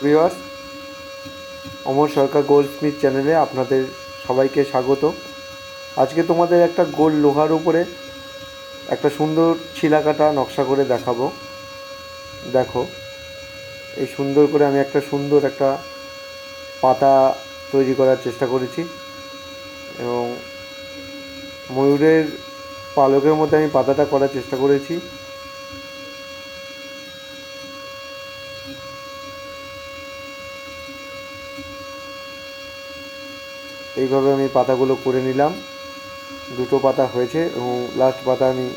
Viewers, অমর সরকার Goldsmith চ্যানেলে আপনাদের সবাইকে স্বাগত। আজকে তোমাদের একটা গোল লোহার উপরে একটা সুন্দর ছিলাকাটা নকশা করে দেখাবো। দেখো, এই সুন্দর করে আমি একটা সুন্দর একটা পাতা তৈরি করার চেষ্টা করেছি এবং ময়ূরের পালকের মধ্যে আমি পাতাটা করার চেষ্টা করেছি। এইভাবে আমি পাতাগুলো করে নিলাম। দুটো পাতা হয়েছে এবং লাস্ট পাতা আমি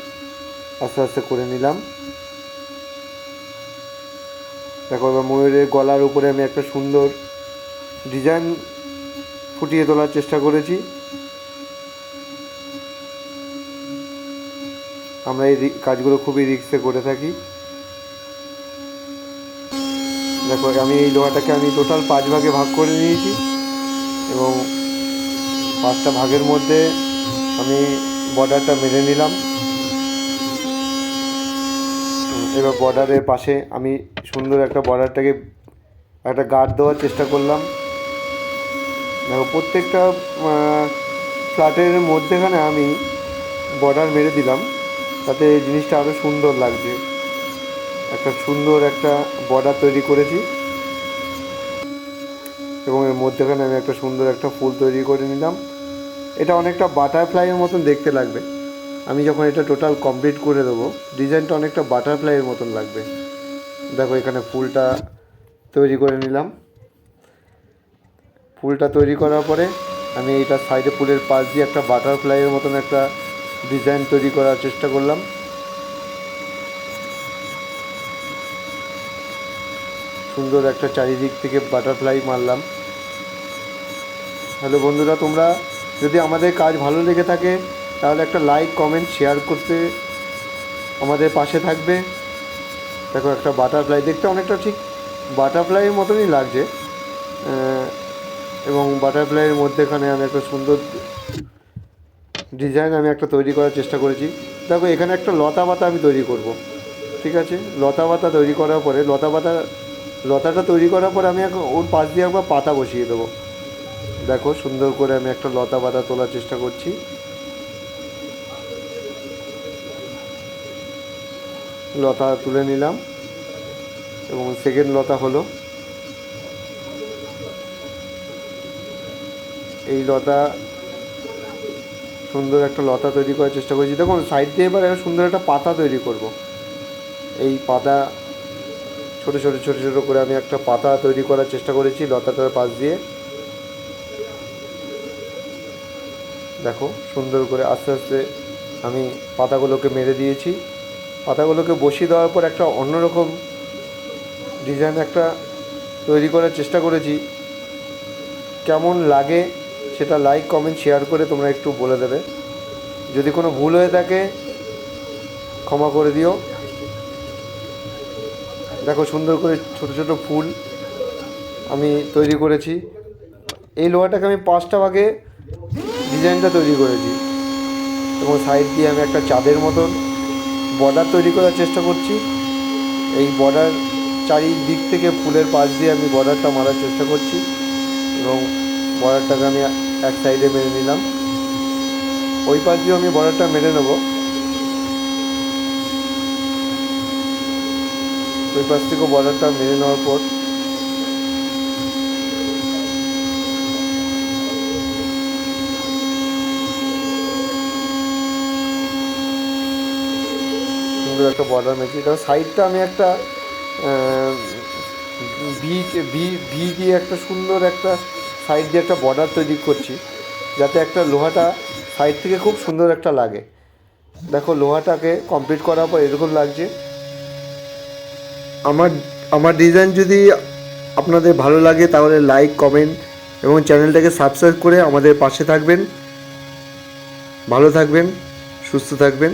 আস্তে আস্তে করে নিলাম। দেখো, এবার ময়ূরের গলার উপরে আমি একটা সুন্দর ডিজাইন ফুটিয়ে তোলার চেষ্টা করেছি। আমরা এই কাজগুলো খুবই রিস্কে করে থাকি। দেখো, আমি এই লোহাটাকে আমি টোটাল 5 ভাগে ভাগ করে নিয়েছি এবং 5টা ভাগের মধ্যে আমি বর্ডারটা মেরে নিলাম। এবার বর্ডারের পাশে আমি সুন্দর একটা বর্ডারটাকে একটা গার্ড দেওয়ার চেষ্টা করলাম। দেখো, প্রত্যেকটা ফ্ল্যাটের মধ্যেখানে আমি বর্ডার মেরে দিলাম, তাতে জিনিসটা আরও সুন্দর লাগছে। একটা সুন্দর একটা বর্ডার তৈরি করেছি এবং এর মধ্যেখানে আমি একটা সুন্দর একটা ফুল তৈরি করে নিলাম। এটা অনেকটা বাটারফ্লাইয়ের মতন দেখতে লাগবে। আমি যখন এটা টোটাল কমপ্লিট করে দেবো, ডিজাইনটা অনেকটা বাটারফ্লাইয়ের মতন লাগবে। দেখো, এখানে ফুলটা তৈরি করে নিলাম। ফুলটা তৈরি করার পরে আমি এইটা সাইডে ফুলের পাশ দিয়ে একটা বাটারফ্লাইয়ের মতন একটা ডিজাইন তৈরি করার চেষ্টা করলাম। সুন্দর একটা চারিদিক থেকে বাটারফ্লাই মারলাম। হ্যালো বন্ধুরা, তোমরা যদি আমাদের কাজ ভালো লেগে থাকে তাহলে একটা লাইক, কমেন্ট, শেয়ার করতে আমাদের পাশে থাকবে। দেখো, একটা বাটারফ্লাই দেখতে অনেকটা ঠিক বাটারফ্লাইয়ের মতনই লাগছে এবং বাটারফ্লাইয়ের মধ্যেখানে আমি একটা সুন্দর ডিজাইন আমি একটা তৈরি করার চেষ্টা করেছি। দেখো, এখানে একটা লতা পাতা আমি তৈরি করব। ঠিক আছে, লতা পাতা তৈরি করার পরে লতাটা তৈরি করার পরে আমি ওর পাশ দিয়ে একবার পাতা বসিয়ে দেবো। দেখো, সুন্দর করে আমি একটা লতা পাতা তোলার চেষ্টা করছি। লতা তুলে নিলাম এবং সেকেন্ড লতা হলো এই লতা। সুন্দর একটা লতা তৈরি করার চেষ্টা করেছি। দেখুন, সাইড দিয়ে এবার সুন্দর একটা পাতা তৈরি করব। এই পাতা ছোটো ছোটো ছোটো ছোটো করে আমি একটা পাতা তৈরি করার চেষ্টা করেছি লতাটার পাশ দিয়ে। দেখো, সুন্দর করে আস্তে আস্তে আমি পাতাগুলোকে মেরে দিয়েছি। পাতাগুলোকে বসিয়ে দেওয়ার পর একটা অন্যরকম ডিজাইন একটা তৈরি করার চেষ্টা করেছি। কেমন লাগে সেটা লাইক, কমেন্ট, শেয়ার করে তোমরা একটু বলে দেবে। যদি কোনো ভুল হয়ে থাকে ক্ষমা করে দিও। দেখো, সুন্দর করে ছোটো ছোটো ফুল আমি তৈরি করেছি। এই লোহাটাকে আমি 5টা ভাগে ডিজাইনটা তৈরি করেছি এবং সাইড দিয়ে আমি একটা চাঁদের মতন বর্ডার তৈরি করার চেষ্টা করছি। এই বর্ডার চারিদিক থেকে ফুলের পাশ দিয়ে আমি বর্ডারটা মারার চেষ্টা করছি এবং বর্ডারটাকে আমি এক সাইডে মেরে নিলাম। ওই পাশ দিয়েও আমি বর্ডারটা মেরে নেব। ওই পাশ থেকেও বর্ডারটা মেরে নেওয়ার পর সুন্দর একটা বর্ডার মেরেছি। তার সাইডটা আমি একটা ভি দিয়ে একটা সুন্দর একটা সাইড দিয়ে একটা বর্ডার তৈরি করছি, যাতে একটা লোহাটা সাইড থেকে খুব সুন্দর একটা লাগে। দেখো, লোহাটাকে কমপ্লিট করার পর এরকম লাগছে। আমার ডিজাইন যদি আপনাদের ভালো লাগে তাহলে লাইক, কমেন্ট এবং চ্যানেলটাকে সাবস্ক্রাইব করে আমাদের পাশে থাকবেন। ভালো থাকবেন, সুস্থ থাকবেন।